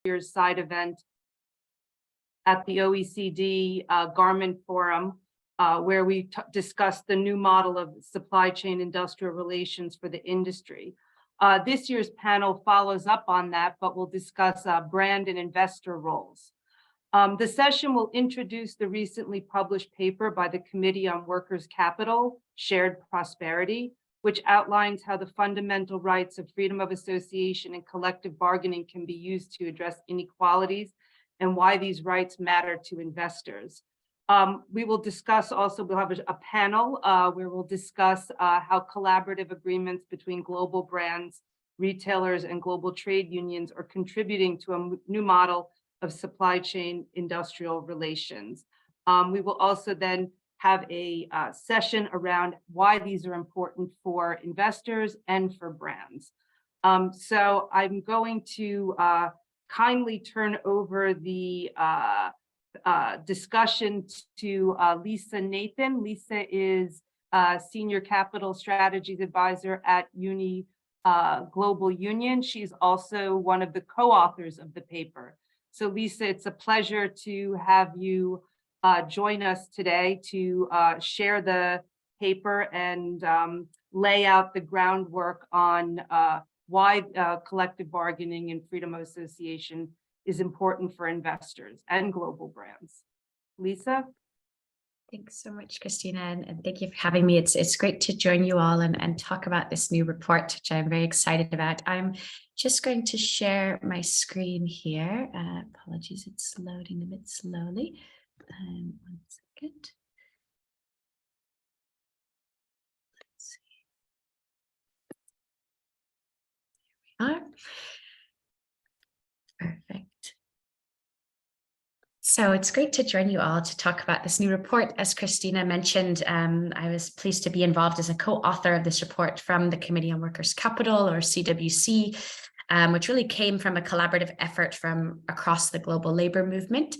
year's side event at the OECD Garment Forum, where we discussed the new model of supply chain industrial relations for the industry. This year's panel follows up on that, but we'll discuss brand and investor roles. The session will introduce the recently published paper by the Committee on Workers' Capital, Shared Prosperity, which outlines how the fundamental rights of freedom of association and collective bargaining can be used to address inequalities and why these rights matter to investors. We will discuss also, we'll have a panel where we'll discuss how collaborative agreements between global brands, retailers, and global trade unions are contributing to a new model of supply chain industrial relations. We will also then have a session around why these are important for investors and for brands. So I'm going to kindly turn over the discussion to Lisa Nathan. Lisa is Senior Capital Strategies Advisor at Global Union. She's also one of the co-authors of the paper. So Lisa, it's a pleasure to have you join us today to share the paper and lay out the groundwork on why collective bargaining and freedom of association is important for investors and global brands. Lisa? Thanks so much, Christina, and thank you for having me. It's great to join you all and talk about this new report, which I'm very excited about. I'm just going to share my screen here. Apologies, it's loading a bit slowly. 1 second. Let's see. There we are. Perfect. So it's great to join you all to talk about this new report. As Christina mentioned, I was pleased to be involved as a co-author of this report from the Committee on Workers' Capital, or CWC, which really came from a collaborative effort from across the global labor movement.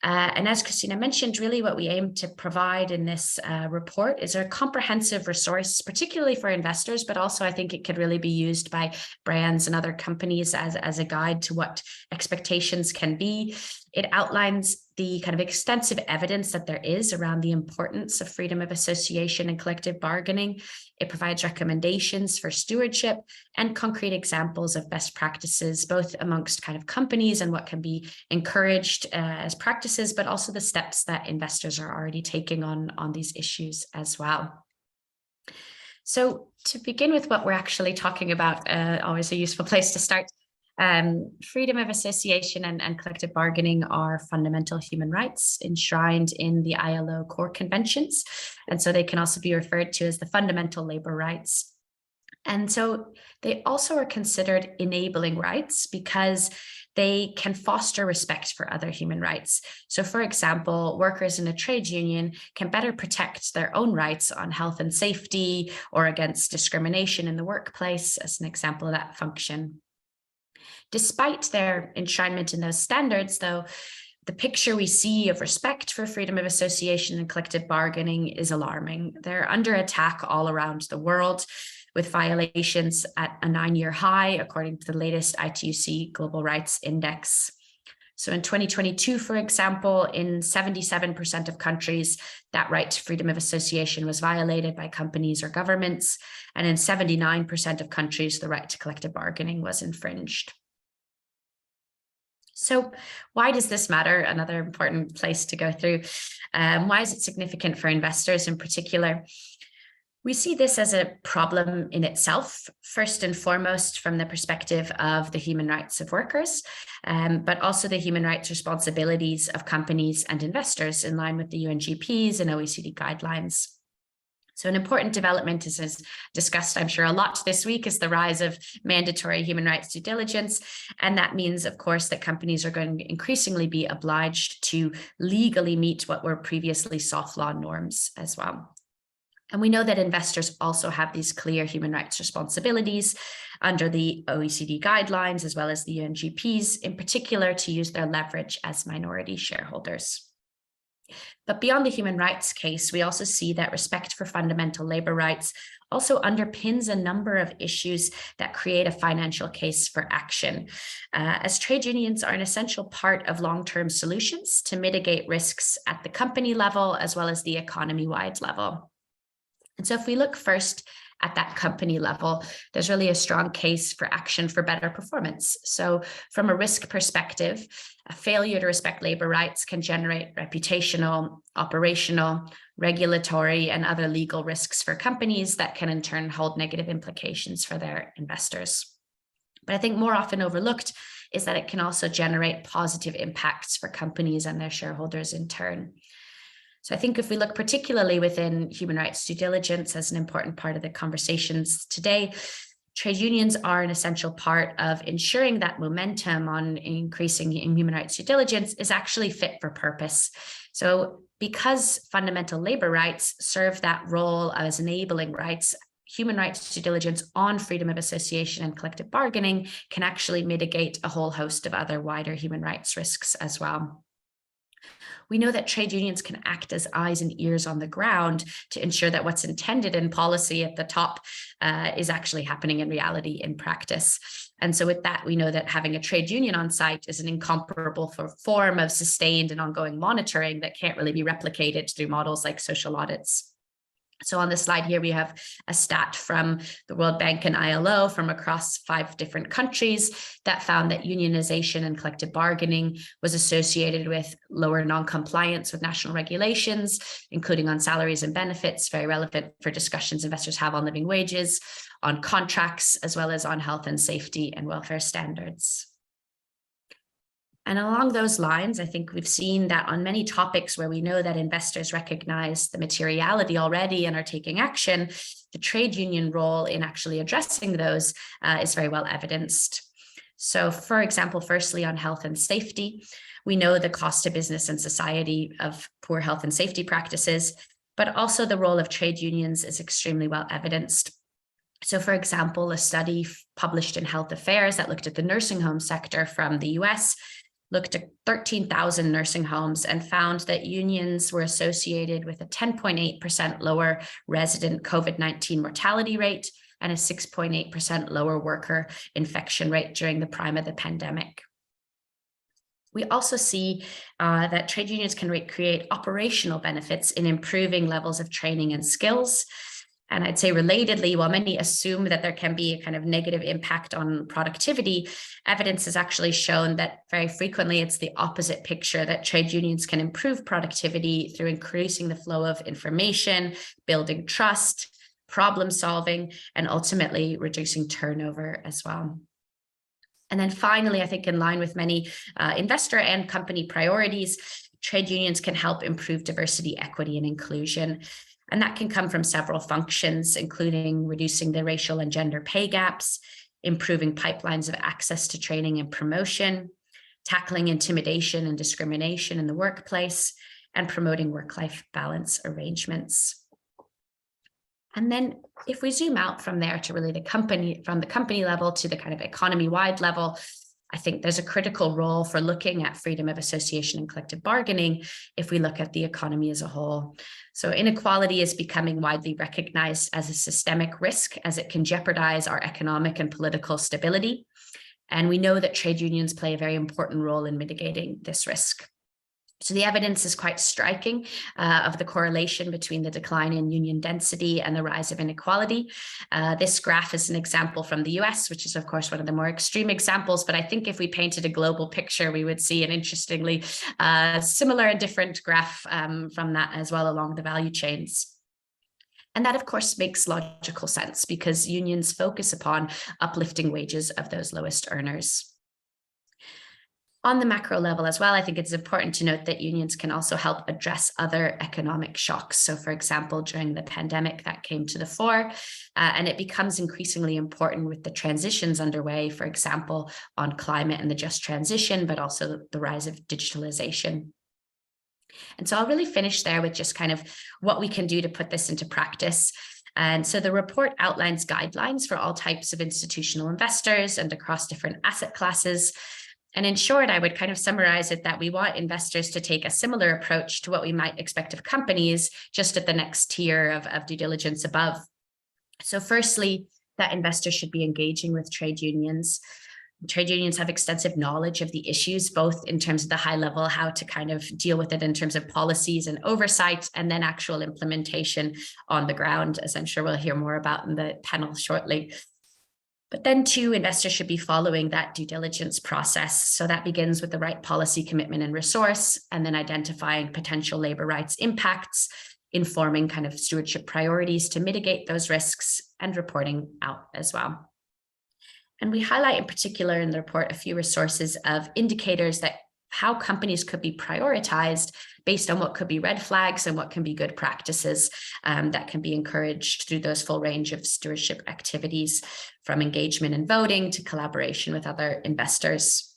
And as Christina mentioned, really what we aim to provide in this report is a comprehensive resource, particularly for investors, but also I think it could really be used by brands and other companies as a guide to what expectations can be. It outlines the kind of extensive evidence that there is around the importance of freedom of association and collective bargaining. It provides recommendations for stewardship and concrete examples of best practices, both amongst kind of companies and what can be encouraged as practices, but also the steps that investors are already taking on these issues as well. So to begin with what we're actually talking about, always a useful place to start. Freedom of association and collective bargaining are fundamental human rights enshrined in the ILO core conventions. And so they can also be referred to as the fundamental labor rights. And so they also are considered enabling rights because they can foster respect for other human rights. So for example, workers in a trade union can better protect their own rights on health and safety or against discrimination in the workplace, as an example of that function. Despite their enshrinement in those standards, though, the picture we see of respect for freedom of association and collective bargaining is alarming. They're under attack all around the world, with violations at a 9-year high, according to the latest ITUC Global Rights Index. So in 2022, for example, in 77% of countries, that right to freedom of association was violated by companies or governments. And in 79% of countries, the right to collective bargaining was infringed. So why does this matter? Another important place to go through. Why is it significant for investors in particular? We see this as a problem in itself, first and foremost from the perspective of the human rights of workers, but also the human rights responsibilities of companies and investors in line with the UNGPs and OECD guidelines. So an important development is discussed, I'm sure, a lot this week, is the rise of mandatory human rights due diligence. And that means, of course, that companies are going to increasingly be obliged to legally meet what were previously soft law norms as well. And we know that investors also have these clear human rights responsibilities under the OECD guidelines, as well as the UNGPs, in particular to use their leverage as minority shareholders. But beyond the human rights case, we also see that respect for fundamental labor rights also underpins a number of issues that create a financial case for action, as trade unions are an essential part of long-term solutions to mitigate risks at the company level as well as the economy-wide level. And so if we look first at that company level, there's really a strong case for action for better performance. So from a risk perspective, a failure to respect labor rights can generate reputational, operational, regulatory, and other legal risks for companies that can in turn hold negative implications for their investors. But I think more often overlooked is that it can also generate positive impacts for companies and their shareholders in turn. So I think if we look particularly within human rights due diligence as an important part of the conversations today, trade unions are an essential part of ensuring that momentum on increasing in human rights due diligence is actually fit for purpose. So because fundamental labor rights serve that role as enabling rights, human rights due diligence on freedom of association and collective bargaining can actually mitigate a whole host of other wider human rights risks as well. We know that trade unions can act as eyes and ears on the ground to ensure that what's intended in policy at the top is actually happening in reality in practice. And so with that, we know that having a trade union on site is an incomparable form of sustained and ongoing monitoring that can't really be replicated through models like social audits. So on this slide here, we have a stat from the World Bank and ILO from across 5 different countries that found that unionization and collective bargaining was associated with lower non-compliance with national regulations, including on salaries and benefits, very relevant for discussions investors have on living wages, on contracts, as well as on health and safety and welfare standards. And along those lines, I think we've seen that on many topics where we know that investors recognize the materiality already and are taking action, the trade union role in actually addressing those is very well evidenced. So for example, firstly, on health and safety, we know the cost to business and society of poor health and safety practices, but also the role of trade unions is extremely well evidenced. So for example, a study published in Health Affairs that looked at the nursing home sector from the US looked at 13,000 nursing homes and found that unions were associated with a 10.8% lower resident COVID-19 mortality rate and a 6.8% lower worker infection rate during the prime of the pandemic. We also see that trade unions can create operational benefits in improving levels of training and skills. And I'd say relatedly, while many assume that there can be a kind of negative impact on productivity, evidence has actually shown that very frequently it's the opposite picture, that trade unions can improve productivity through increasing the flow of information, building trust, problem solving, and ultimately reducing turnover as well. And then finally, I think in line with many investor and company priorities, trade unions can help improve diversity, equity, and inclusion. And that can come from several functions, including reducing the racial and gender pay gaps, improving pipelines of access to training and promotion, tackling intimidation and discrimination in the workplace, and promoting work-life balance arrangements. And then if we zoom out from there to really from the company level to the kind of economy-wide level, I think there's a critical role for looking at freedom of association and collective bargaining if we look at the economy as a whole. So inequality is becoming widely recognized as a systemic risk as it can jeopardize our economic and political stability. And we know that trade unions play a very important role in mitigating this risk. So the evidence is quite striking of the correlation between the decline in union density and the rise of inequality. This graph is an example from the US, which is of course one of the more extreme examples, but I think if we painted a global picture, we would see an interestingly similar and different graph from that as well along the value chains. And that, of course, makes logical sense because unions focus upon uplifting wages of those lowest earners. On the macro level as well, I think it's important to note that unions can also help address other economic shocks. So for example, during the pandemic that came to the fore, and it becomes increasingly important with the transitions underway, for example, on climate and the just transition, but also the rise of digitalization. And so I'll really finish there with just kind of what we can do to put this into practice. And so the report outlines guidelines for all types of institutional investors and across different asset classes. And in short, I would kind of summarize it that we want investors to take a similar approach to what we might expect of companies, just at the next tier of due diligence above. So firstly, that investors should be engaging with trade unions. Trade unions have extensive knowledge of the issues, both in terms of the high level, how to kind of deal with it in terms of policies and oversight, and then actual implementation on the ground, as I'm sure we'll hear more about in the panel shortly. But then too, investors should be following that due diligence process. So that begins with the right policy commitment and resource, and then identifying potential labor rights impacts, informing kind of stewardship priorities to mitigate those risks, and reporting out as well. And we highlight in particular in the report a few resources of indicators that how companies could be prioritized based on what could be red flags and what can be good practices that can be encouraged through those full range of stewardship activities, from engagement and voting to collaboration with other investors.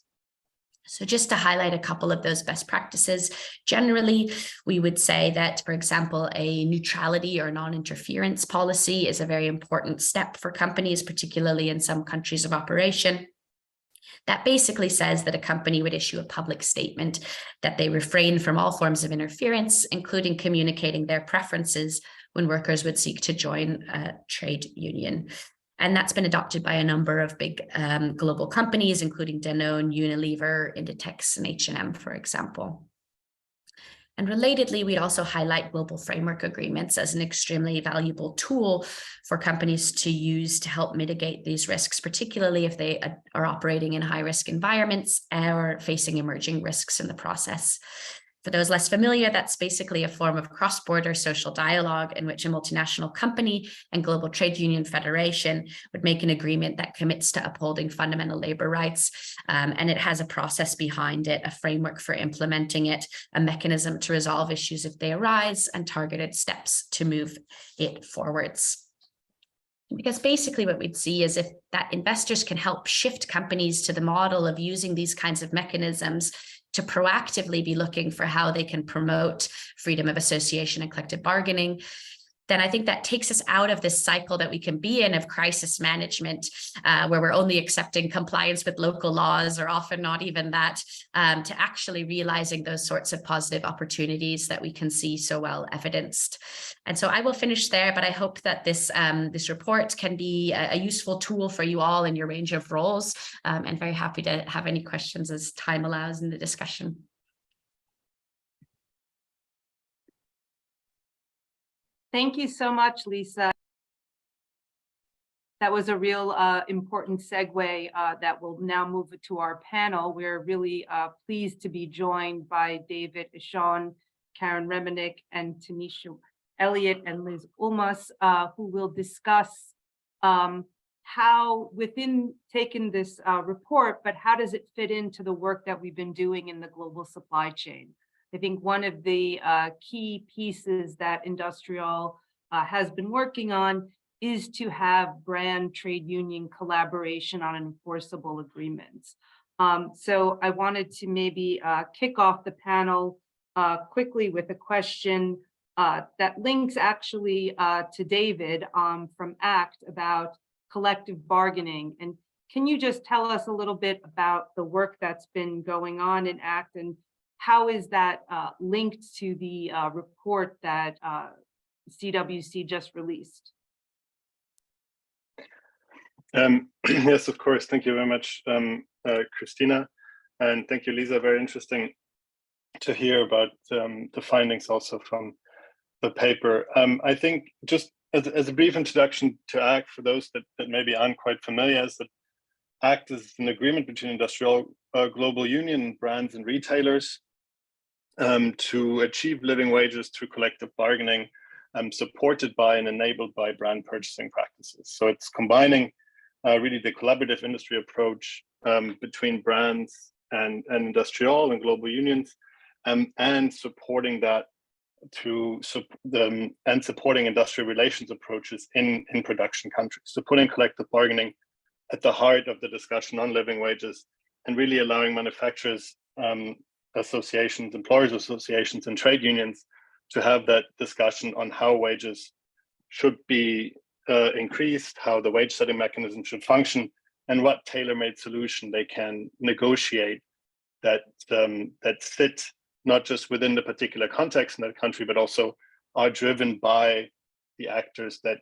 So just to highlight a couple of those best practices, generally, we would say that, for example, a neutrality or non-interference policy is a very important step for companies, particularly in some countries of operation. That basically says that a company would issue a public statement that they refrain from all forms of interference, including communicating their preferences when workers would seek to join a trade union. And that's been adopted by a number of big global companies, including Danone, Unilever, Inditex, and H&M, for example. And relatedly, we'd also highlight global framework agreements as an extremely valuable tool for companies to use to help mitigate these risks, particularly if they are operating in high-risk environments or facing emerging risks in the process. For those less familiar, that's basically a form of cross-border social dialogue in which a multinational company and global trade union federation would make an agreement that commits to upholding fundamental labor rights. And it has a process behind it, a framework for implementing it, a mechanism to resolve issues if they arise, and targeted steps to move it forwards. Because basically what we'd see is if that investors can help shift companies to the model of using these kinds of mechanisms to proactively be looking for how they can promote freedom of association and collective bargaining, then I think that takes us out of this cycle that we can be in of crisis management, where we're only accepting compliance with local laws, or often not even that, to actually realizing those sorts of positive opportunities that we can see so well evidenced. And so I will finish there, but I hope that this report can be a useful tool for you all in your range of roles, and very happy to have any questions as time allows in the discussion. Thank you so much, Lisa. That was a real important segue that will now move it to our panel. We're really pleased to be joined by David Ishon, Karen Remenick, and Tanisha Elliott and Liz Ulmas, who will discuss how within taking this report, but how does it fit into the work that we've been doing in the global supply chain? I think one of the key pieces that IndustriALL has been working on is to have brand trade union collaboration on enforceable agreements. So I wanted to maybe kick off the panel quickly with a question that links actually to David from ACT about collective bargaining. And can you just tell us a little bit about the work that's been going on in ACT, and how is that linked to the report that CWC just released? Yes, of course. Thank you very much, Christina. And thank you, Lisa. Very interesting to hear about the findings also from the paper. I think just as a brief introduction to ACT, for those that maybe aren't quite familiar, is that ACT is an agreement between IndustriALL global union, brands and retailers to achieve living wages through collective bargaining, supported by and enabled by brand purchasing practices. So it's combining really the collaborative industry approach between brands and IndustriALL and global unions, and supporting that and supporting industrial relations approaches in production countries. So putting collective bargaining at the heart of the discussion on living wages, and really allowing manufacturers associations, employers associations, and trade unions to have that discussion on how wages should be increased, how the wage setting mechanism should function, and what tailor-made solution they can negotiate that sit not just within the particular context in that country, but also are driven by the actors that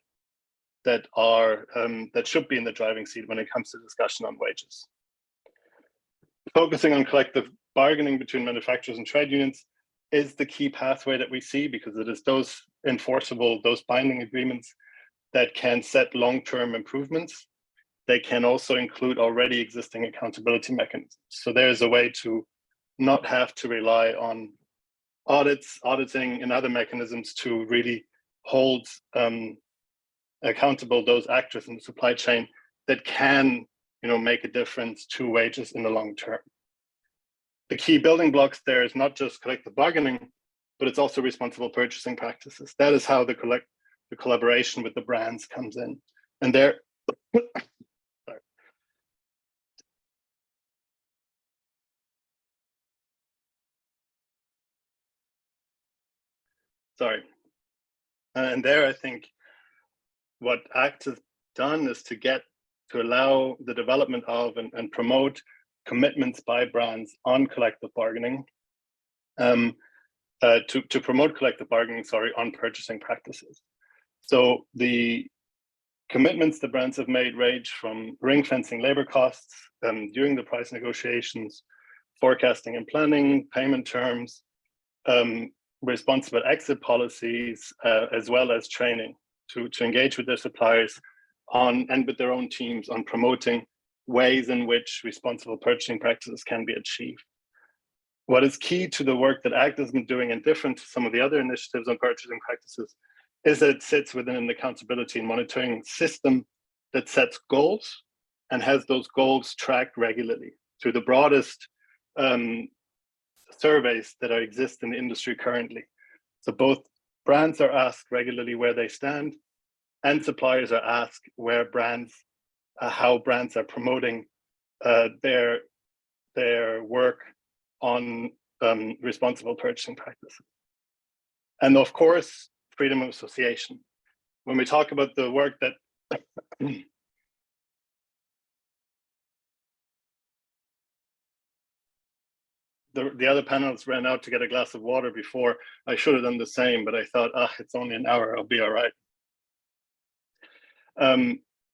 should be in the driving seat when it comes to discussion on wages. Focusing on collective bargaining between manufacturers and trade unions is the key pathway that we see, because it is those enforceable, those binding agreements that can set long-term improvements. They can also include already existing accountability mechanisms. So there's a way to not have to rely on auditing and other mechanisms to really hold accountable those actors in the supply chain that can, make a difference to wages in the long term. The key building blocks there is not just collective bargaining, but it's also responsible purchasing practices. That is how the collaboration with the brands comes in. And there, and there, I think what ACT has done is to allow the development of and promote commitments by brands on collective bargaining, to promote collective bargaining, on purchasing practices. So the commitments the brands have made range from ring fencing labor costs during the price negotiations, forecasting and planning, payment terms, responsible exit policies, as well as training to engage with their suppliers on and with their own teams on promoting ways in which responsible purchasing practices can be achieved. What is key to the work that ACT has been doing, and different to some of the other initiatives on purchasing practices, is that it sits within an accountability and monitoring system that sets goals and has those goals tracked regularly through the broadest surveys that exist in the industry currently. So both brands are asked regularly where they stand, and suppliers are asked how brands are promoting their work on responsible purchasing practices. And of course, freedom of association. When we talk about the work that the other panelists ran out to get a glass of water before. I should have done the same, but I thought, it's only an hour, I'll be all right.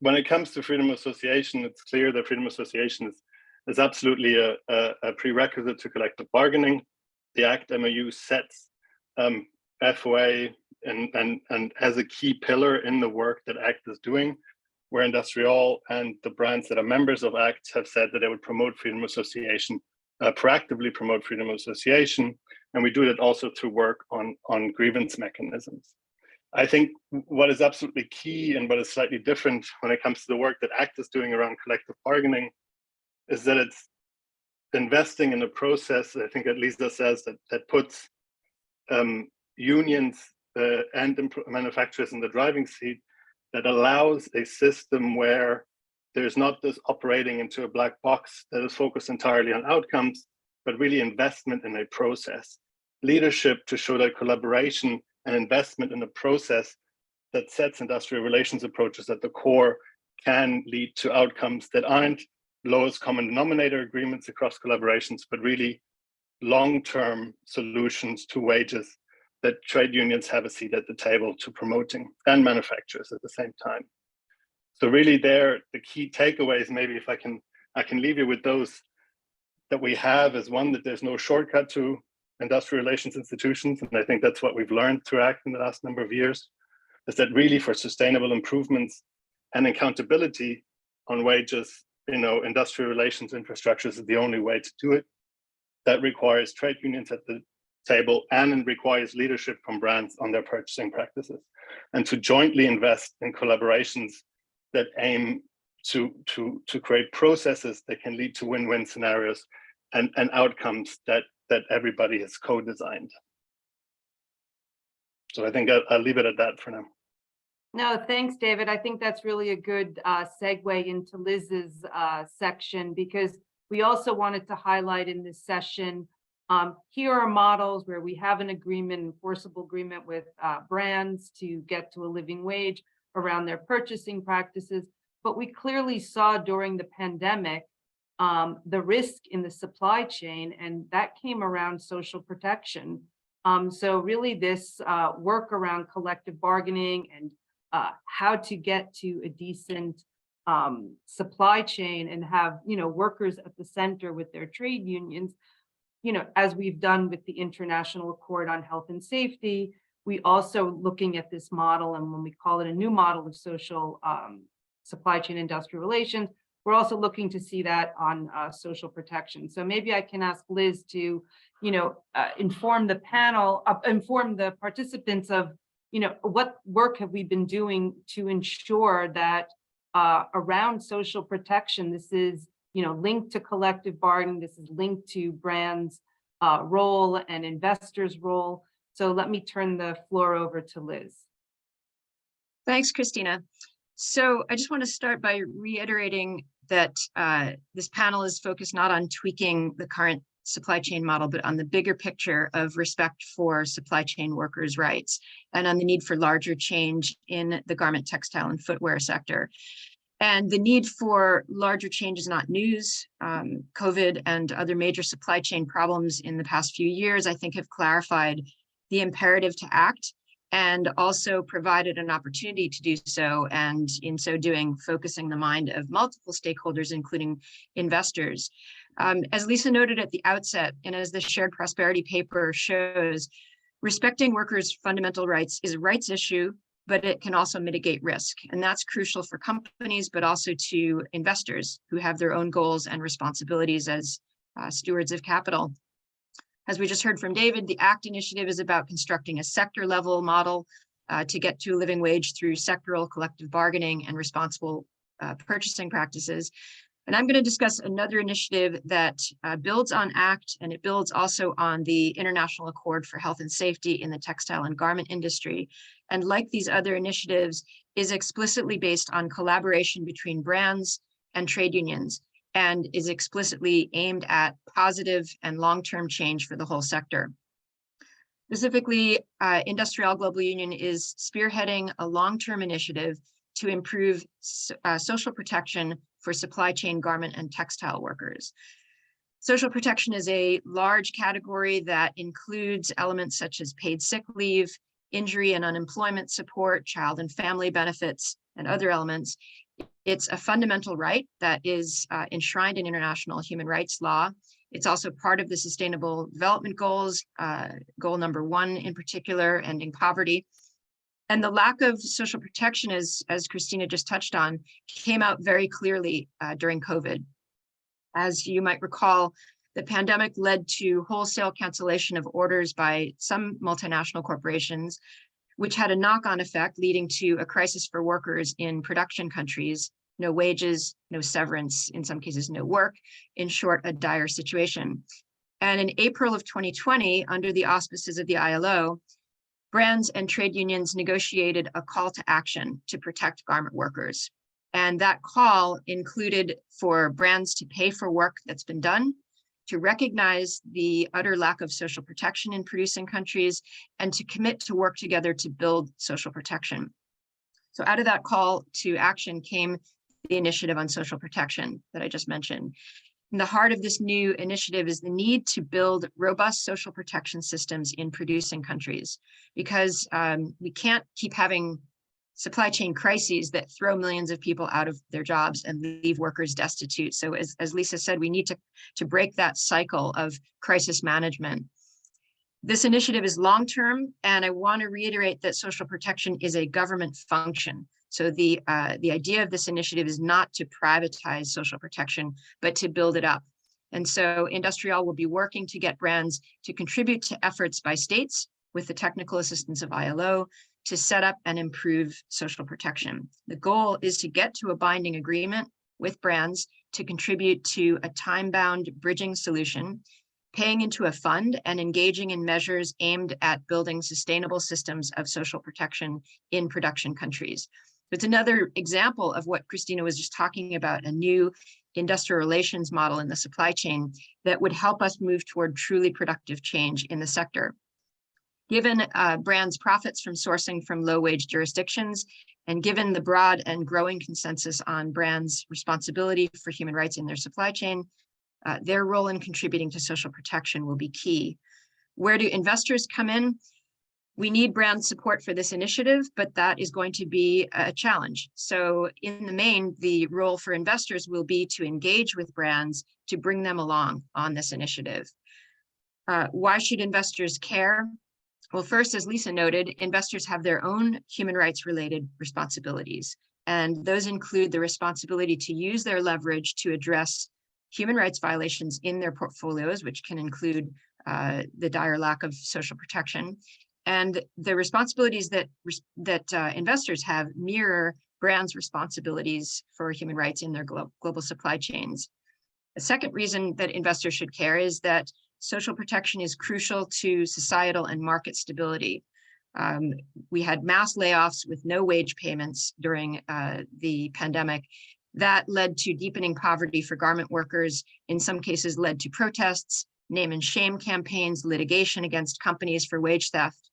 When it comes to freedom of association, it's clear that freedom of association is absolutely a prerequisite to collective bargaining. The ACT MOU sets FOA and as a key pillar in the work that ACT is doing, where IndustriALL and the brands that are members of ACT have said that they would promote freedom of association, proactively promote freedom of association, and we do that also through work on grievance mechanisms. I think what is absolutely key and what is slightly different when it comes to the work that ACT is doing around collective bargaining is that it's investing in a process, I think that Lisa says, that puts unions and manufacturers in the driving seat, that allows a system where there's not this operating into a black box that is focused entirely on outcomes, but really investment in a process. Leadership to show that collaboration and investment in a process that sets industrial relations approaches at the core can lead to outcomes that aren't lowest common denominator agreements across collaborations, but really long-term solutions to wages that trade unions have a seat at the table to promoting, and manufacturers at the same time. So really there, the key takeaways, maybe if I can leave you with those that we have, is one, that there's no shortcut to industrial relations institutions. And I think that's what we've learned through ACT in the last number of years, is that really for sustainable improvements and accountability on wages, industrial relations infrastructures is the only way to do it. That requires trade unions at the table, and it requires leadership from brands on their purchasing practices, and to jointly invest in collaborations that aim to create processes that can lead to win-win scenarios and outcomes that everybody has co-designed. So I think I'll leave it at that for now. No, thanks, David. I think that's really a good segue into Liz's section, because we also wanted to highlight in this session, here are models where we have an agreement, enforceable agreement with brands to get to a living wage around their purchasing practices. But we clearly saw during the pandemic the risk in the supply chain, and that came around social protection. So really this work around collective bargaining and how to get to a decent supply chain and have, workers at the center with their trade unions, as we've done with the International Accord on Health and Safety. We also looking at this model, and when we call it a new model of social supply chain industrial relations, we're also looking to see that on social protection. So maybe I can ask Liz to, inform the panel, inform the participants of, what work have we been doing to ensure that around social protection, this is, linked to collective bargaining, this is linked to brands' role and investors' role. So let me turn the floor over to Liz. Thanks, Christina. So I just want to start by reiterating that this panel is focused not on tweaking the current supply chain model, but on the bigger picture of respect for supply chain workers' rights and on the need for larger change in the garment, textile, and footwear sector. And the need for larger change is not news. COVID and other major supply chain problems in the past few years, I think, have clarified the imperative to act and also provided an opportunity to do so, and in so doing, focusing the mind of multiple stakeholders, including investors. As Lisa noted at the outset, and as the Shared Prosperity paper shows, respecting workers' fundamental rights is a rights issue, but it can also mitigate risk. And that's crucial for companies, but also to investors who have their own goals and responsibilities as stewards of capital. As we just heard from David, the ACT initiative is about constructing a sector level model to get to a living wage through sectoral collective bargaining and responsible purchasing practices. And I'm going to discuss another initiative that builds on ACT, and it builds also on the International Accord for Health and Safety in the textile and garment industry. And like these other initiatives, is explicitly based on collaboration between brands and trade unions, and is explicitly aimed at positive and long-term change for the whole sector. Specifically, IndustriALL Global Union is spearheading a long-term initiative to improve social protection for supply chain garment and textile workers. Social protection is a large category that includes elements such as paid sick leave, injury and unemployment support, child and family benefits, and other elements. It's a fundamental right that is enshrined in international human rights law. It's also part of the Sustainable Development Goals, goal number 1 in particular, ending poverty. And the lack of social protection, as Christina just touched on, came out very clearly during COVID. As you might recall, the pandemic led to wholesale cancellation of orders by some multinational corporations, which had a knock-on effect leading to a crisis for workers in production countries: no wages, no severance, in some cases no work, in short, a dire situation. And in April of 2020, under the auspices of the ILO, brands and trade unions negotiated a call to action to protect garment workers. And that call included for brands to pay for work that's been done, to recognize the utter lack of social protection in producing countries, and to commit to work together to build social protection. So out of that call to action came the initiative on social protection that I just mentioned. And the heart of this new initiative is the need to build robust social protection systems in producing countries, because we can't keep having supply chain crises that throw millions of people out of their jobs and leave workers destitute. So as Lisa said, we need to break that cycle of crisis management. This initiative is long-term, and I want to reiterate that social protection is a government function. So the idea of this initiative is not to privatize social protection, but to build it up. And so IndustriALL will be working to get brands to contribute to efforts by states with the technical assistance of ILO to set up and improve social protection. The goal is to get to a binding agreement with brands to contribute to a time-bound bridging solution, paying into a fund and engaging in measures aimed at building sustainable systems of social protection in production countries. It's another example of what Christina was just talking about, a new industrial relations model in the supply chain that would help us move toward truly productive change in the sector. Given brands' profits from sourcing from low-wage jurisdictions, and given the broad and growing consensus on brands' responsibility for human rights in their supply chain, their role in contributing to social protection will be key. Where do investors come in? We need brand support for this initiative, but that is going to be a challenge. So in the main, the role for investors will be to engage with brands to bring them along on this initiative. Why should investors care? Well, first, as Lisa noted, investors have their own human rights related responsibilities, and those include the responsibility to use their leverage to address human rights violations in their portfolios, which can include the dire lack of social protection. And the responsibilities that investors have mirror brands' responsibilities for human rights in their global supply chains. The second reason that investors should care is that social protection is crucial to societal and market stability. We had mass layoffs with no wage payments during the pandemic. That led to deepening poverty for garment workers, in some cases led to protests, name and shame campaigns, litigation against companies for wage theft.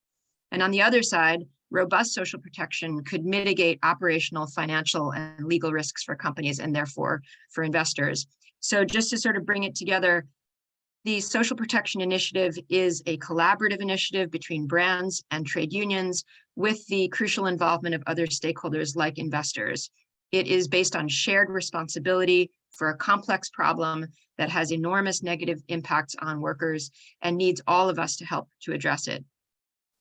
And on the other side, robust social protection could mitigate operational, financial, and legal risks for companies and therefore for investors. So just to sort of bring it together, the Social Protection Initiative is a collaborative initiative between brands and trade unions with the crucial involvement of other stakeholders like investors. It is based on shared responsibility for a complex problem that has enormous negative impacts on workers and needs all of us to help to address it.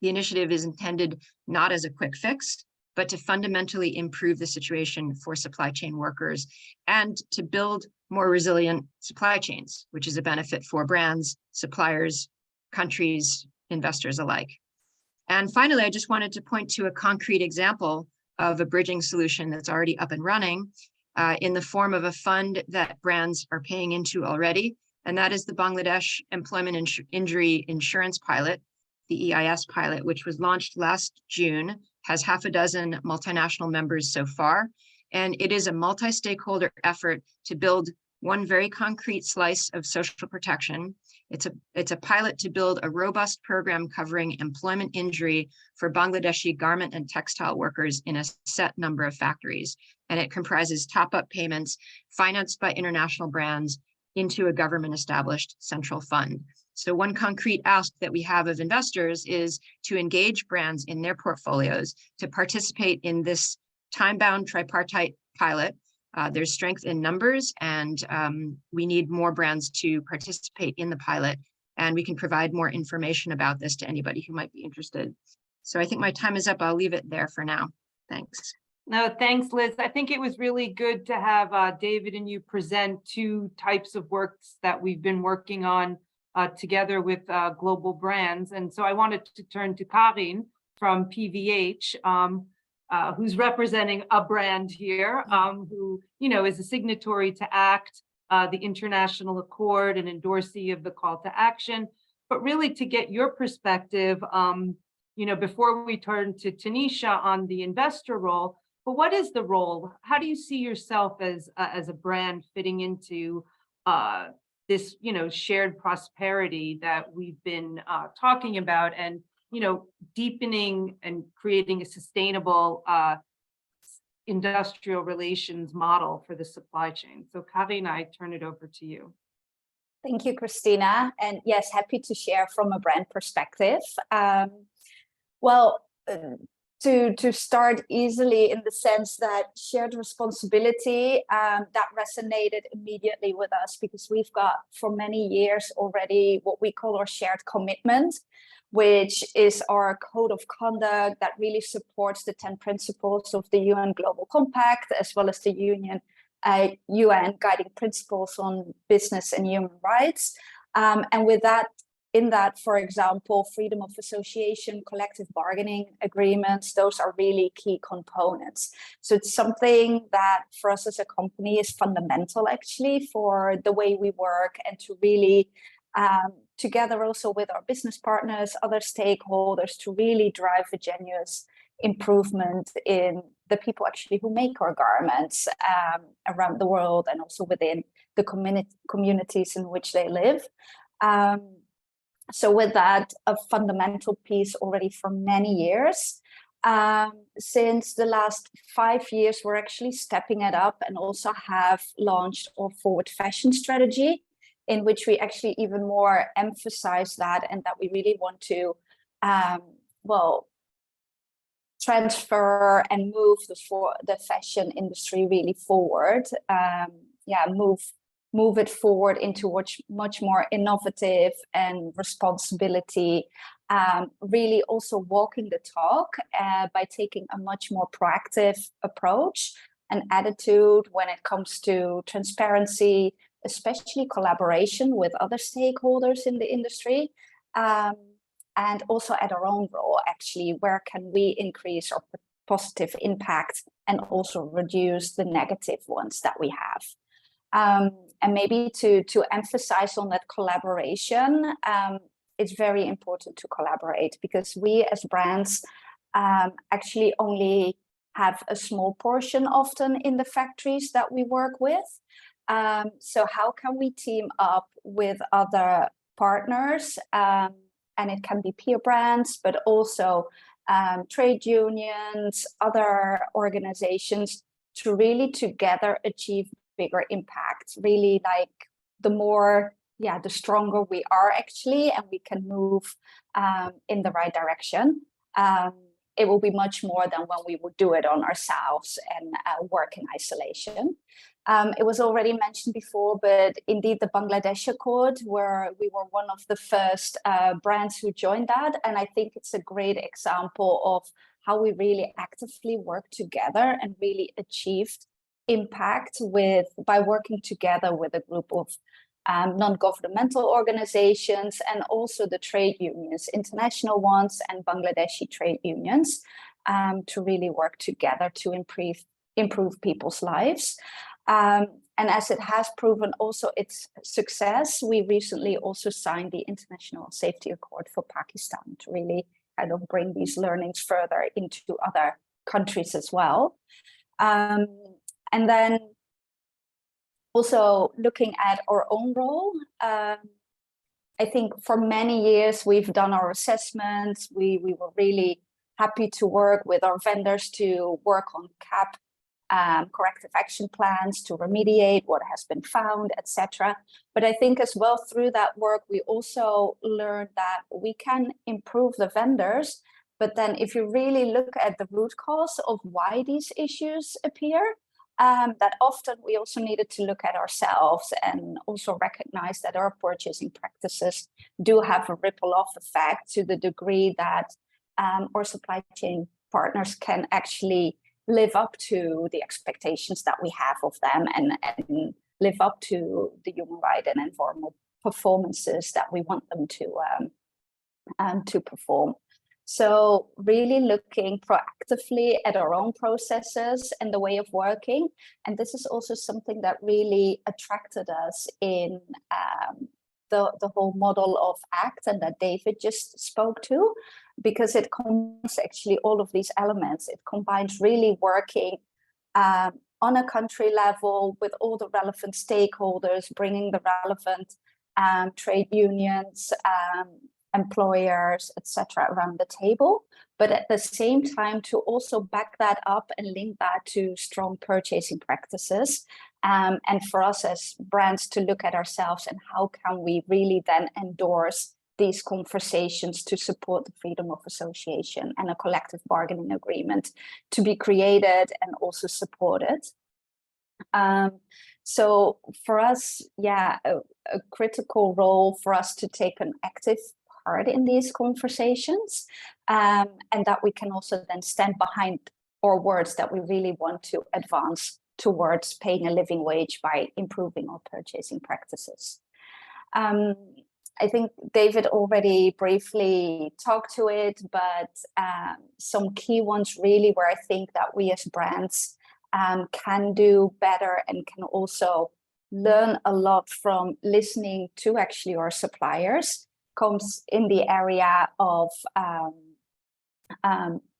The initiative is intended not as a quick fix, but to fundamentally improve the situation for supply chain workers and to build more resilient supply chains, which is a benefit for brands, suppliers, countries, investors alike. And finally, I just wanted to point to a concrete example of a bridging solution that's already up and running in the form of a fund that brands are paying into already, and that is the Bangladesh Employment Injury Insurance Pilot, the EIS pilot, which was launched last June, has half a dozen multinational members so far, and it is a multi-stakeholder effort to build one very concrete slice of social protection. It's a pilot to build a robust program covering employment injury for Bangladeshi garment and textile workers in a set number of factories. And it comprises top-up payments financed by international brands into a government-established central fund. So one concrete ask that we have of investors is to engage brands in their portfolios to participate in this time-bound tripartite pilot. There's strength in numbers, and we need more brands to participate in the pilot, and we can provide more information about this to anybody who might be interested. So I think my time is up. I'll leave it there for now. Thanks. No, thanks, Liz. I think it was really good to have David and you present two types of works that we've been working on together with global brands. And so I wanted to turn to Karin from PVH, who's representing a brand here, who, you know, is a signatory to ACT, the International Accord, and endorsee of the call to action. But really to get your perspective, you know, before we turn to Tanisha on the investor role, but what is the role? How do you see yourself as a brand fitting into this, you know, shared prosperity that we've been talking about, and, you know, deepening and creating a sustainable industrial relations model for the supply chain? So Karin, I turn it over to you. Thank you, Christina. And yes, happy to share from a brand perspective. To start easily in the sense that shared responsibility, that resonated immediately with us because we've got for many years already what we call our shared commitment, which is our code of conduct that really supports the 10 principles of the UN Global Compact, as well as the UN guiding principles on business and human rights. And with that, in that, for example, freedom of association, collective bargaining agreements, those are really key components. So it's something that for us as a company is fundamental actually for the way we work, and to really together also with our business partners, other stakeholders, to really drive a genuine improvement in the people actually who make our garments around the world, and also within the communities in which they live. So with that, a fundamental piece already for many years. Since the last 5 years, we're actually stepping it up and also have launched our forward fashion strategy, in which we actually even more emphasize that, and that we really want to, transfer and move the fashion industry really forward. Move it forward into much more innovative and responsibility. Really also walking the talk by taking a much more proactive approach and attitude when it comes to transparency, especially collaboration with other stakeholders in the industry, and also at our own role, actually, where can we increase our positive impact and also reduce the negative ones that we have. And maybe to emphasize on that collaboration, it's very important to collaborate, because we as brands actually only have a small portion often in the factories that we work with. So how can we team up with other partners? And it can be peer brands, but also trade unions, other organizations, to really together achieve bigger impact. Really, like, the stronger we are actually, and we can move in the right direction. It will be much more than when we would do it on ourselves and work in isolation. It was already mentioned before, but indeed the Bangladesh Accord, where we were one of the first brands who joined that. And I think it's a great example of how we really actively work together and really achieved impact by working together with a group of non-governmental organizations, and also the trade unions, international ones and Bangladeshi trade unions, to really work together to improve people's lives. And as it has proven also its success, we recently also signed the International Safety Accord for Pakistan to really kind of bring these learnings further into other countries as well. And then also looking at our own role, I think for many years we've done our assessments. We were really happy to work with our vendors to work on corrective action plans to remediate what has been found, etc. But I think as well through that work, we also learned that we can improve the vendors. But then if you really look at the root cause of why these issues appear, that often we also needed to look at ourselves and also recognize that our purchasing practices do have a ripple off effect to the degree that our supply chain partners can actually live up to the expectations that we have of them, and live up to the human rights and environmental performances that we want them to perform. So really looking proactively at our own processes and the way of working. And this is also something that really attracted us in the whole model of ACT, and that David just spoke to, because it combines actually all of these elements. It combines really working on a country level with all the relevant stakeholders, bringing the relevant trade unions, employers, etc., around the table, but at the same time to also back that up and link that to strong purchasing practices, and for us as brands to look at ourselves and how can we really then endorse these conversations to support the freedom of association and a collective bargaining agreement to be created and also supported. So for us, a critical role for us to take an active part in these conversations, and that we can also then stand behind our words that we really want to advance towards paying a living wage by improving our purchasing practices. I think David already briefly talked to it, but some key ones really where I think that we as brands can do better and can also learn a lot from listening to actually our suppliers comes in the area of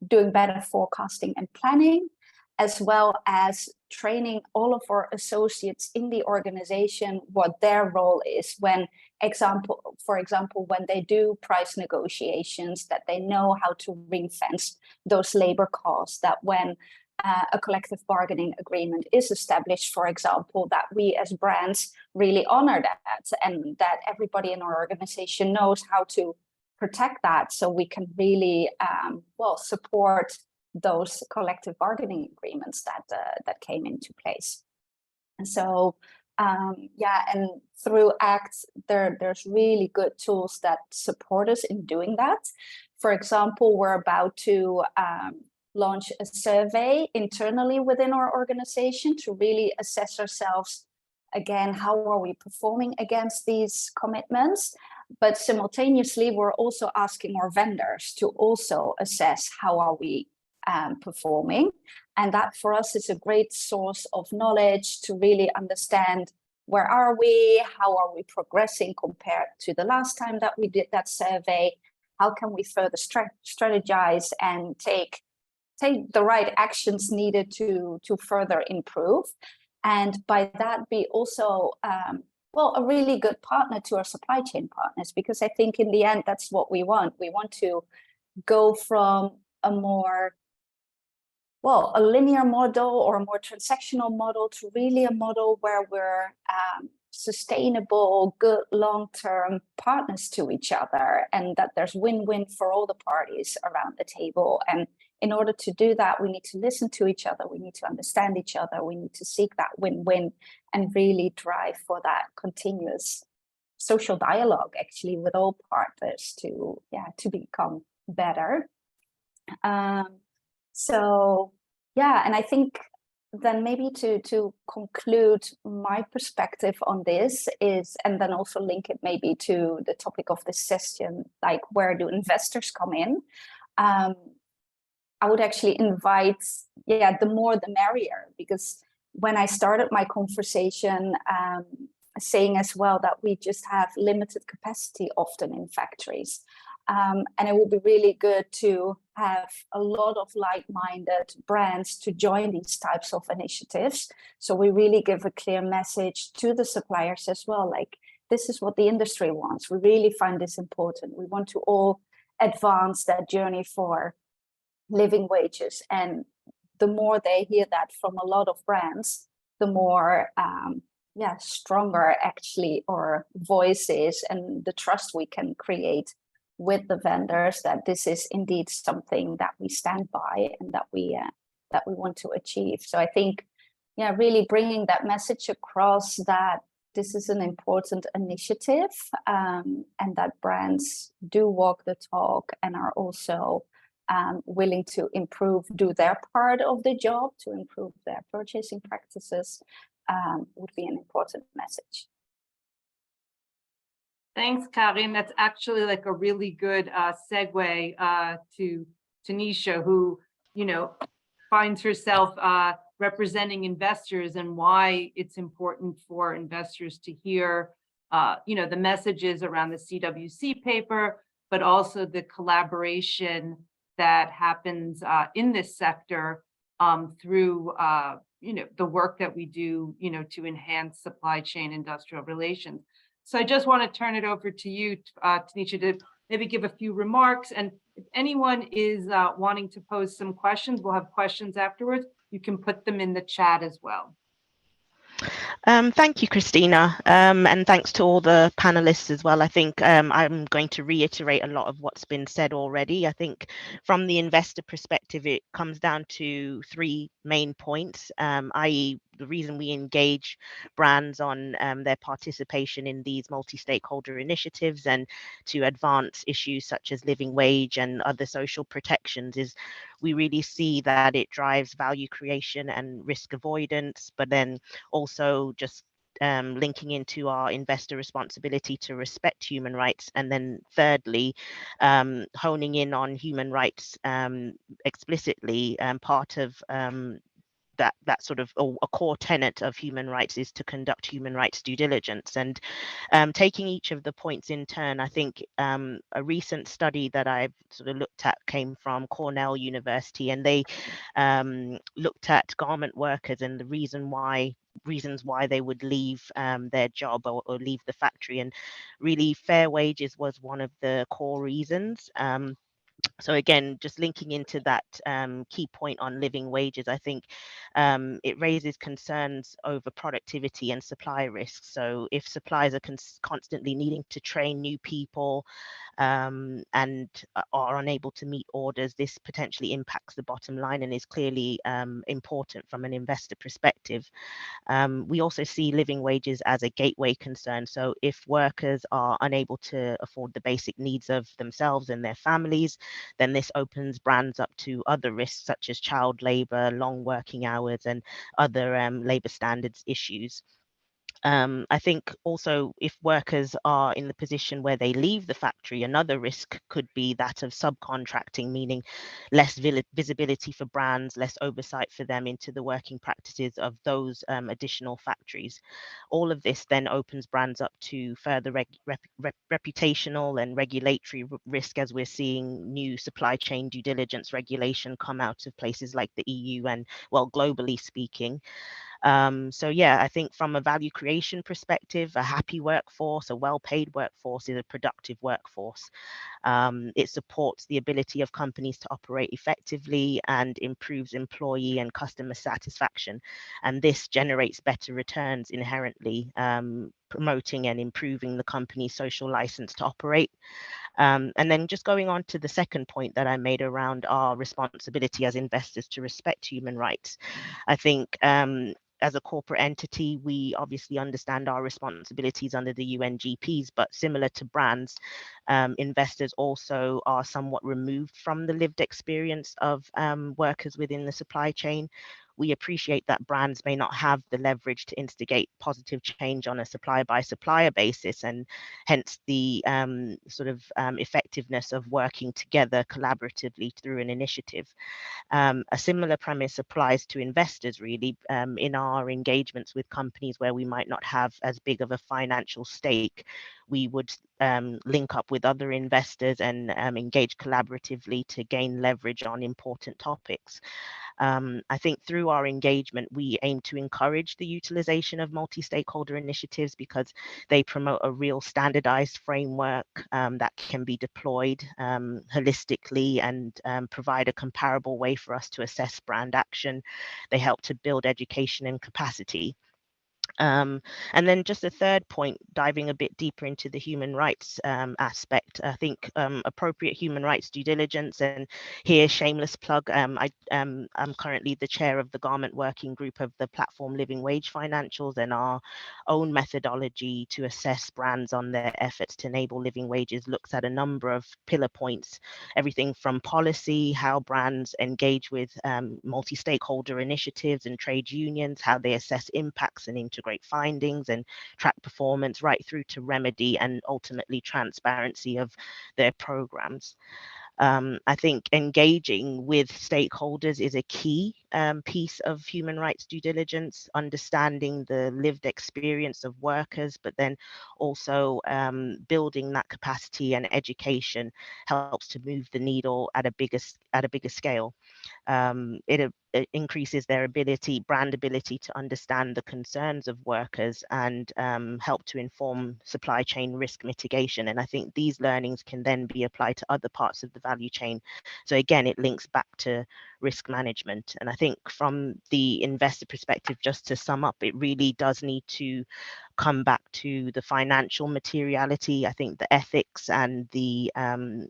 doing better forecasting and planning, as well as training all of our associates in the organization what their role is when, for example, when they do price negotiations, that they know how to ring fence those labor costs, that when a collective bargaining agreement is established, for example, that we as brands really honor that, and that everybody in our organization knows how to protect that, so we can really support those collective bargaining agreements that came into place. And so and through ACT, there's really good tools that support us in doing that. For example, we're about to launch a survey internally within our organization to really assess ourselves again, how are we performing against these commitments? But simultaneously, we're also asking our vendors to also assess how are we performing. And that for us is a great source of knowledge to really understand where are we, how are we progressing compared to the last time that we did that survey, how can we further strategize and take the right actions needed to further improve. And by that, be also a really good partner to our supply chain partners, because I think in the end, that's what we want. We want to go from a more, a linear model or a more transactional model to really a model where we're sustainable, good long-term partners to each other, and that there's win-win for all the parties around the table. And in order to do that, we need to listen to each other, we need to understand each other, we need to seek that win-win and really drive for that continuous social dialogue actually with all partners to become better. And I think then maybe to conclude my perspective on this is, and then also link it maybe to the topic of this session, like where do investors come in? I would actually invite, the more the merrier, because when I started my conversation, saying as well that we just have limited capacity often in factories. And it would be really good to have a lot of like-minded brands to join these types of initiatives. So we really give a clear message to the suppliers as well, like, this is what the industry wants. We really find this important. We want to all advance that journey for living wages. And the more they hear that from a lot of brands, the more stronger actually our voice is, and the trust we can create with the vendors that this is indeed something that we stand by and that we want to achieve. So I think, really bringing that message across that this is an important initiative, and that brands do walk the talk and are also willing to do their part of the job to improve their purchasing practices, would be an important message. Thanks, Karin. That's actually like a really good segue to Tanisha, who, finds herself representing investors, and why it's important for investors to hear, the messages around the CWC paper, but also the collaboration that happens in this sector through, the work that we do, to enhance supply chain industrial relations. So I just want to turn it over to you, Tanisha, to maybe give a few remarks. And if anyone is wanting to pose some questions, we'll have questions afterwards. You can put them in the chat as well. Thank you, Christina, and thanks to all the panelists as well. I think I'm going to reiterate a lot of what's been said already. I think from the investor perspective, it comes down to three main points, i.e. the reason we engage brands on their participation in these multi-stakeholder initiatives and to advance issues such as living wage and other social protections is we really see that it drives value creation and risk avoidance, but then also just linking into our investor responsibility to respect human rights. And then thirdly, honing in on human rights explicitly, part of that sort of a core tenet of human rights is to conduct human rights due diligence. And taking each of the points in turn, I think a recent study that I've sort of looked at came from Cornell University, and they looked at garment workers and the reasons why they would leave their job or leave the factory. And really, fair wages was one of the core reasons. So again, just linking into that key point on living wages, I think it raises concerns over productivity and supply risks. So if suppliers are constantly needing to train new people and are unable to meet orders, this potentially impacts the bottom line and is clearly important from an investor perspective. We also see living wages as a gateway concern. So if workers are unable to afford the basic needs of themselves and their families, then this opens brands up to other risks such as child labor, long working hours, and other labor standards issues. I think also if workers are in the position where they leave the factory, another risk could be that of subcontracting, meaning less visibility for brands, less oversight for them into the working practices of those additional factories. All of this then opens brands up to further reputational and regulatory risk, as we're seeing new supply chain due diligence regulation come out of places like the EU and, well, globally speaking. So yeah, I think from a value creation perspective, a happy workforce, a well-paid workforce is a productive workforce. It supports the ability of companies to operate effectively and improves employee and customer satisfaction. And this generates better returns inherently, promoting and improving the company's social license to operate. And then just going on to the second point that I made around our responsibility as investors to respect human rights, I think as a corporate entity, we obviously understand our responsibilities under the UNGPs, but similar to brands, investors also are somewhat removed from the lived experience of workers within the supply chain. We appreciate that brands may not have the leverage to instigate positive change on a supplier by supplier basis, and hence the sort of effectiveness of working together collaboratively through an initiative. A similar premise applies to investors, really, in our engagements with companies where we might not have as big of a financial stake. We would link up with other investors and engage collaboratively to gain leverage on important topics. I think through our engagement, we aim to encourage the utilization of multi-stakeholder initiatives because they promote a real standardized framework that can be deployed holistically and provide a comparable way for us to assess brand action. They help to build education and capacity. And then just a third point, diving a bit deeper into the human rights aspect, I think appropriate human rights due diligence, and here shameless plug, I'm currently the chair of the Garment Working Group of the platform Living Wage Financials, and our own methodology to assess brands on their efforts to enable living wages looks at a number of pillar points, everything from policy, how brands engage with multi-stakeholder initiatives and trade unions, how they assess impacts and integrate findings and track performance, right through to remedy and ultimately transparency of their programs. I think engaging with stakeholders is a key piece of human rights due diligence, understanding the lived experience of workers, but then also building that capacity and education helps to move the needle at a bigger scale. It increases their brand ability to understand the concerns of workers and help to inform supply chain risk mitigation. And I think these learnings can then be applied to other parts of the value chain. So again, it links back to risk management. And I think from the investor perspective, just to sum up, it really does need to come back to the financial materiality. I think the ethics and the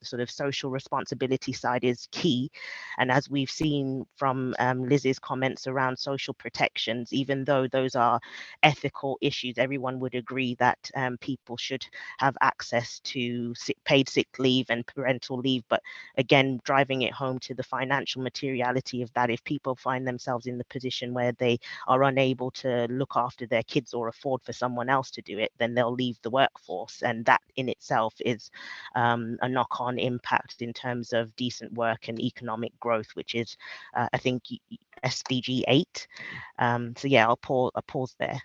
sort of social responsibility side is key. And as we've seen from Liz's comments around social protections, even though those are ethical issues, everyone would agree that people should have access to paid sick leave and parental leave. But again, driving it home to the financial materiality of that, if people find themselves in the position where they are unable to look after their kids or afford for someone someone else to do it, then they'll leave the workforce. And that in itself is a knock-on impact in terms of decent work and economic growth, which is, I think, SDG 8. So yeah, I'll pause there.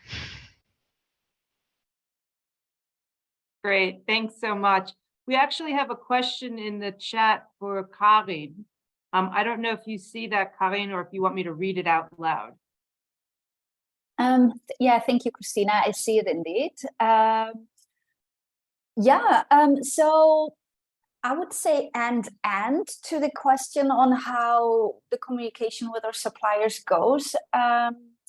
Great, thanks so much. We actually have a question in the chat for Karin. I don't know if you see that, Karin, or if you want me to read it out loud. Yeah, thank you, Christina. I see it indeed. So I would say and to the question on how the communication with our suppliers goes.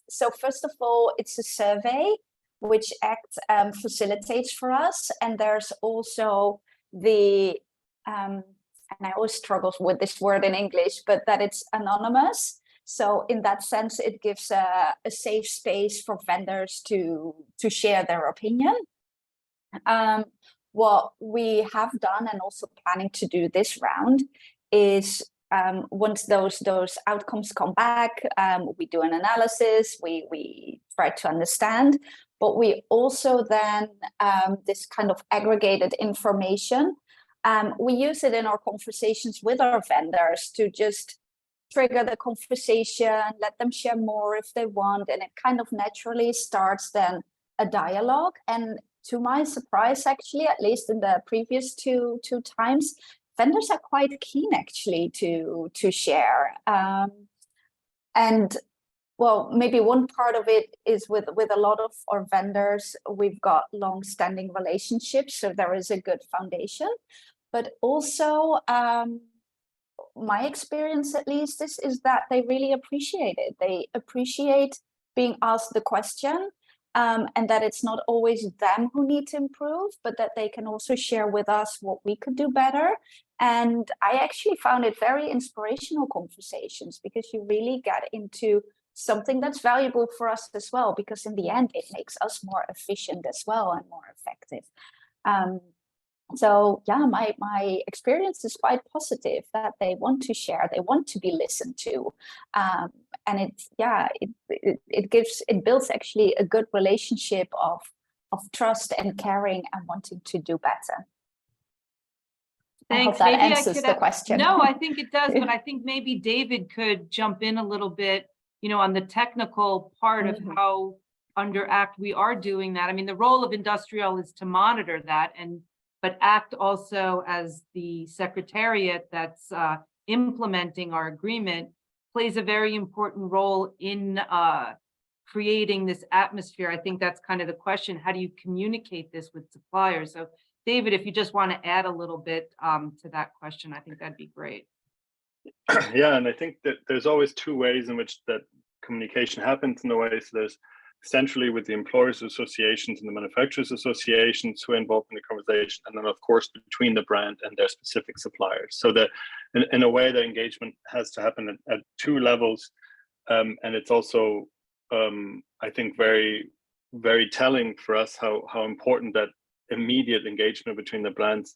So first of all, it's a survey which ACT facilitates for us. And there's also the, and I always struggle with this word in English, but that it's anonymous. So in that sense, it gives a safe space for vendors to share their opinion. What we have done and also planning to do this round is once those outcomes come back, we do an analysis, we try to understand, but we also then, this kind of aggregated information, we use it in our conversations with our vendors to just trigger the conversation, let them share more if they want, and it kind of naturally starts then a dialogue. And to my surprise, actually, at least in the previous two times, vendors are quite keen actually to share. And well, maybe one part of it is with a lot of our vendors, we've got long-standing relationships, so there is a good foundation. But also, my experience at least is that they really appreciate it. They appreciate being asked the question, and that it's not always them who need to improve, but that they can also share with us what we could do better. And I actually found it very inspirational conversations, because you really get into something that's valuable for us as well, because in the end, it makes us more efficient as well and more effective. So yeah, my experience is quite positive, that they want to share, they want to be listened to, and it builds actually a good relationship of trust and caring and wanting to do better. Thanks. I hope that answers the question. No, I think it does, but I think maybe David could jump in a little bit, on the technical part of how under ACT we are doing that. I mean, the role of IndustriALL is to monitor that, but ACT also, as the secretariat that's implementing our agreement, plays a very important role in creating this atmosphere. I think that's kind of the question. How do you communicate this with suppliers? So David, if you just want to add a little bit to that question, I think that'd be great. Yeah, and I think that there's always two ways in which that communication happens in a way. So there's centrally with the employers associations and the manufacturers associations who are involved in the conversation, and then of course between the brand and their specific suppliers. So that in a way the engagement has to happen at two levels, and it's also I think very, very telling for us how important that immediate engagement between the brands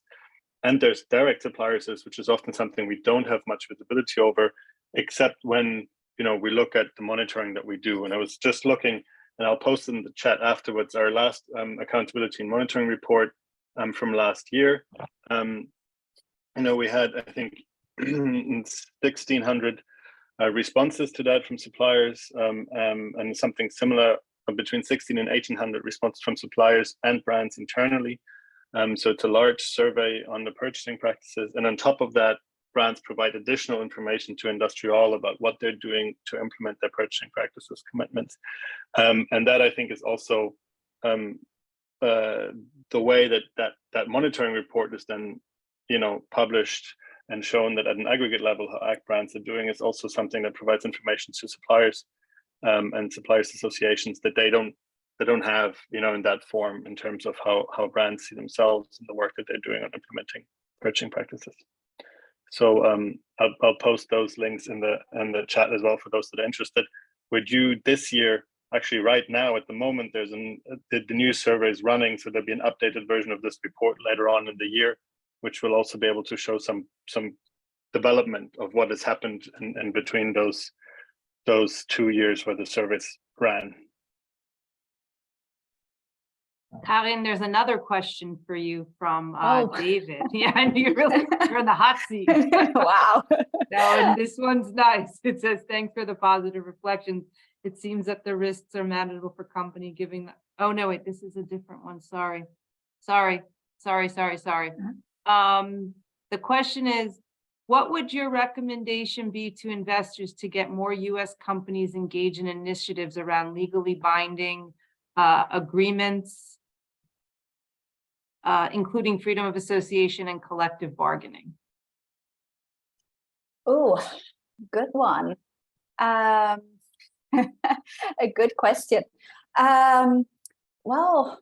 and their direct suppliers is, which is often something we don't have much visibility over, except when we look at the monitoring that we do. And I was just looking, and I'll post in the chat afterwards, our last accountability and monitoring report from last year. We had, I think, 1,600 responses to that from suppliers, and something similar between 1,600 and 1,800 responses from suppliers and brands internally. So it's a large survey on the purchasing practices. And on top of that, brands provide additional information to IndustriALL about what they're doing to implement their purchasing practices commitments. And that, I think, is also the way that monitoring report is then published and shown that at an aggregate level how ACT brands are doing is also something that provides information to suppliers and suppliers associations that they don't have in that form, in terms of how brands see themselves and the work that they're doing on implementing purchasing practices. So I'll post those links in the chat as well for those that are interested. We're due this year, actually right now at the moment, there's the new survey is running, so there'll be an updated version of this report later on in the year, which will also be able to show some development of what has happened in between those 2 years where the surveys ran. Karin, there's another question for you from Oh. David. Yeah, and you're in the hot seat. Wow. No, and this one's nice. It says, thanks for the positive reflections. It seems that the risks are manageable for company giving. Oh, no, wait, this is a different one. Sorry. The question is, what would your recommendation be to investors to get more US companies engaged in initiatives around legally binding agreements, including freedom of association and collective bargaining? Oh, good one. A good question. Well,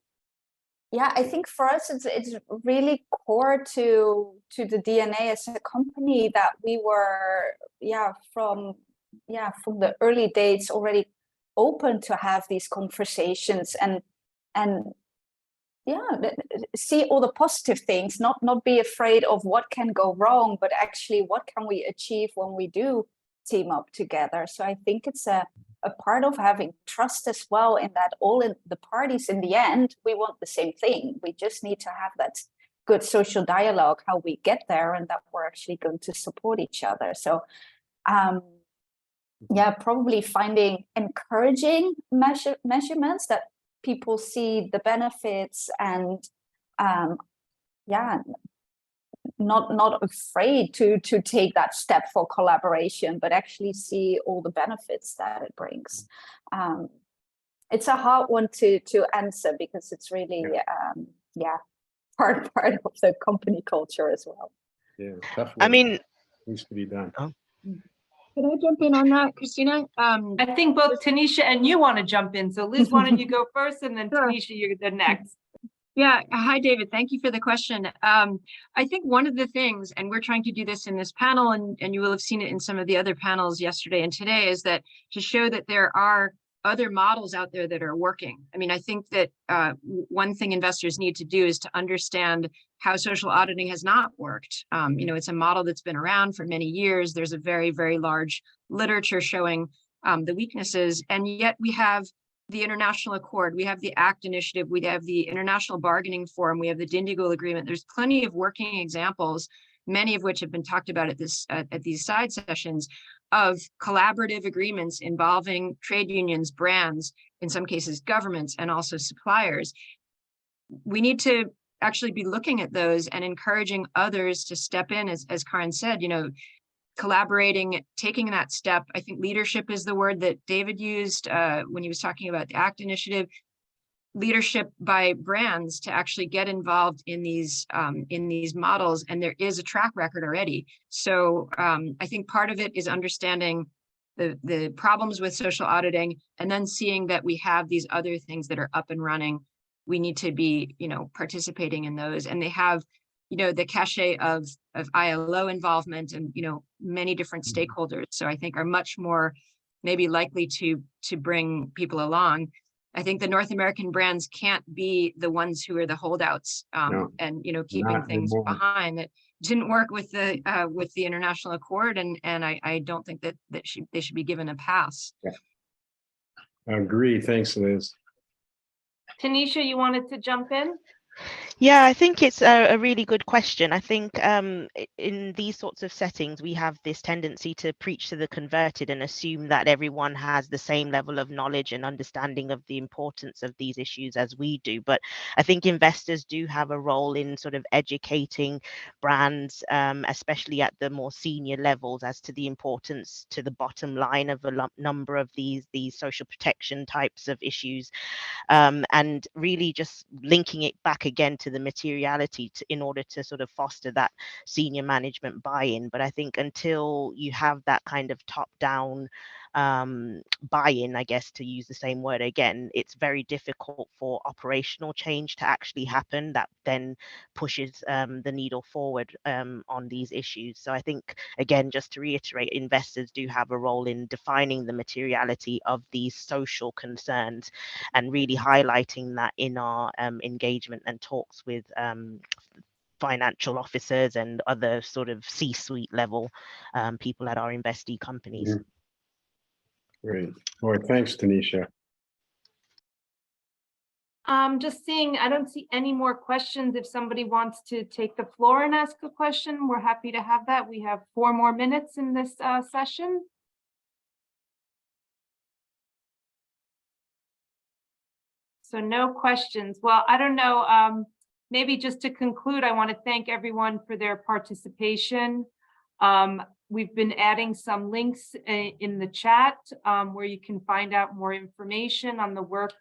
yeah, I think for us it's really core to the DNA as a company that we were, from the early days already open to have these conversations and see all the positive things, not be afraid of what can go wrong, but actually what can we achieve when we do team up together. So I think it's a part of having trust as well, in that all in the parties in the end, we want the same thing. We just need to have that good social dialogue, how we get there, and that we're actually going to support each other. So probably finding encouraging measurements that people see the benefits and not afraid to take that step for collaboration, but actually see all the benefits that it brings. It's a hard one to answer, because it's really part of the company culture as well. Yeah, tough work. I mean, needs to be done. Can I jump in on that, Christina? I think both Tanisha and you want to jump in. So Liz, why don't you go first, and then Sure. Tanisha, you're the next. Yeah. Hi, David. Thank you for the question. I think one of the things, and we're trying to do this in this panel, and you will have seen it in some of the other panels yesterday and today, is that to show that there are other models out there that are working. I mean, I think that one thing investors need to do is to understand how social auditing has not worked. It's a model that's been around for many years. There's a very, very large literature showing the weaknesses, and yet we have the International Accord, we have the ACT initiative, we have the International Bargaining Forum, we have the Dindigul Agreement. There's plenty of working examples, many of which have been talked about at these side sessions, of collaborative agreements involving trade unions, brands, in some cases governments, and also suppliers. We need to actually be looking at those and encouraging others to step in, as Karin said, collaborating, taking that step. I think leadership is the word that David used when he was talking about the ACT initiative. Leadership by brands to actually get involved in these models, and there is a track record already. So I think part of it is understanding the problems with social auditing, and then seeing that we have these other things that are up and running. We need to be, participating in those, and they have, the cachet of ILO involvement and, many different stakeholders. So I think are much more maybe likely to bring people along. I think the North American brands can't be the ones who are the holdouts and keeping things behind. That didn't work with the International Accord, and I don't think that they should be given a pass. Yeah. I agree. Thanks, Liz. Tanisha, you wanted to jump in? Yeah, I think it's a really good question. I think in these sorts of settings, we have this tendency to preach to the converted and assume that everyone has the same level of knowledge and understanding of the importance of these issues as we do. But I think investors do have a role in sort of educating brands, especially at the more senior levels, as to the importance to the bottom line of a number of these social protection types of issues, and really just linking it back again to the materiality in order to sort of foster that senior management buy-in. But I think until you have that kind of top-down buy-in, I guess, to use the same word again, it's very difficult for operational change to actually happen that then pushes the needle forward on these issues. So I think, again, just to reiterate, investors do have a role in defining the materiality of these social concerns and really highlighting that in our engagement and talks with financial officers and other sort of C-suite level people at our investee companies. Great. All right, thanks, Tanisha. Just seeing, I don't see any more questions. If somebody wants to take the floor and ask a question, we're happy to have that. We have 4 more minutes in this session. So no questions. Well, I don't know. Maybe just to conclude, I want to thank everyone for their participation. We've been adding some links in the chat where you can find out more information on the work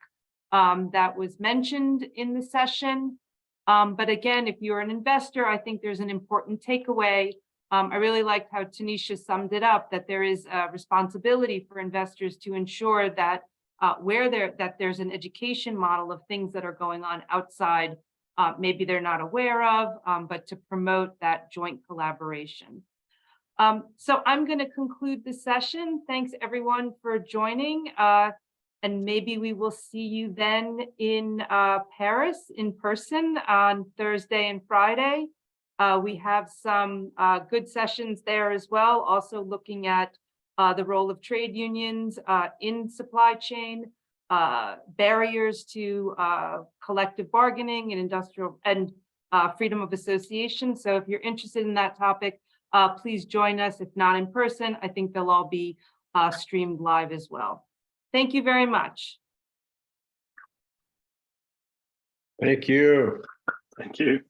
that was mentioned in the session. But again, if you're an investor, I think there's an important takeaway. I really liked how Tanisha summed it up, that there is a responsibility for investors to ensure that there's an education model of things that are going on outside, maybe they're not aware of, but to promote that joint collaboration. So I'm going to conclude the session. Thanks everyone for joining. And maybe we will see you then in Paris in person on Thursday and Friday. We have some good sessions there as well, also looking at the role of trade unions in supply chain, barriers to collective bargaining and industrial and freedom of association. So if you're interested in that topic, please join us. If not in person, I think they'll all be streamed live as well. Thank you very much. Thank you. Thank you.